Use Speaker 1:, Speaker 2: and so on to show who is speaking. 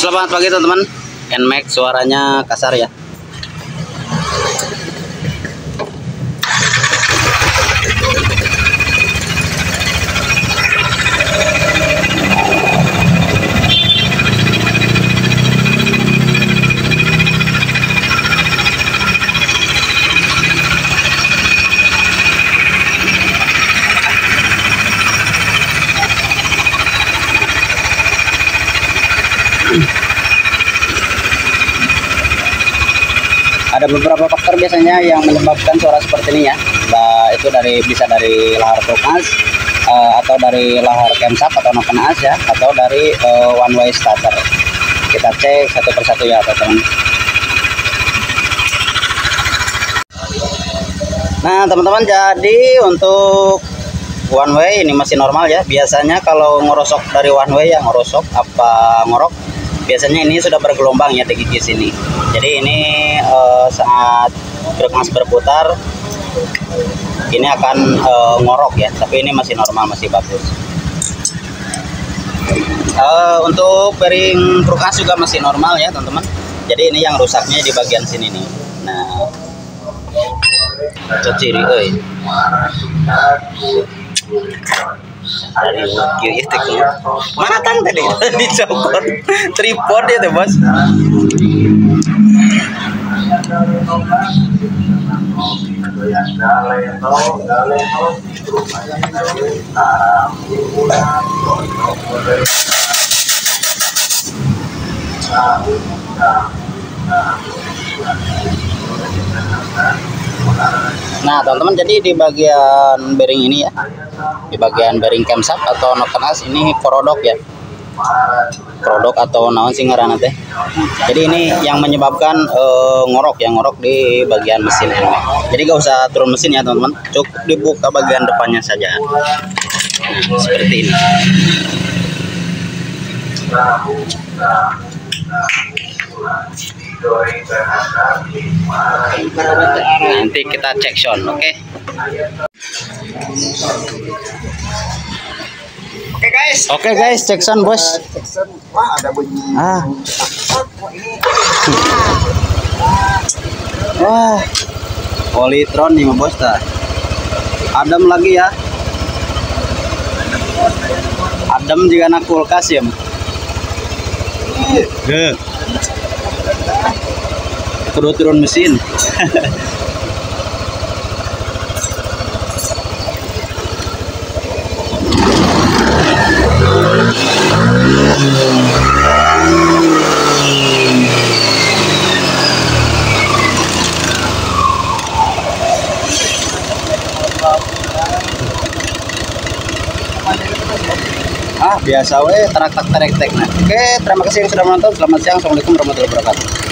Speaker 1: Selamat pagi teman-teman. Nmax suaranya kasar ya. Ada beberapa faktor biasanya yang menyebabkan suara seperti ini ya. Itu bisa dari lahar truk-as, atau dari lahar camshaft atau noken as ya, atau dari one way starter. Kita cek satu persatu ya teman-teman. Nah teman-teman, jadi untuk one way ini masih normal ya. Biasanya kalau ngorosok dari one way yang ngorosok apa ngorok, biasanya ini sudah bergelombang ya di gigi sini. Jadi ini saat truk-as berputar ini akan ngorok ya, tapi ini masih normal, masih bagus. Untuk bearing truk-as juga masih normal ya teman-teman. Jadi ini yang rusaknya di bagian sini nih. Nah, ciri mana tang tadi dicopot tripod ya tuh bos. Nah teman-teman, jadi di bagian bearing ini ya, di bagian bearing camshaft atau noken as ini korodok ya, korodok atau naon sih ngaranna teh. Jadi ini yang menyebabkan ngorok ya, ngorok di bagian mesin ini. Jadi gak usah turun mesin ya teman-teman, cukup dibuka bagian depannya saja. Nah, seperti ini. Nanti kita cek sound, oke? Oke guys, cek sound bos.
Speaker 2: Ada bunyi.
Speaker 1: Wah, Polytron nih bos dah. Adem lagi ya. Adem juga anak kulkas ya. Kudu turun mesin. Biasa we terak-terak. Nah, oke, terima kasih yang sudah menonton. Selamat siang. Assalamualaikum warahmatullahi wabarakatuh.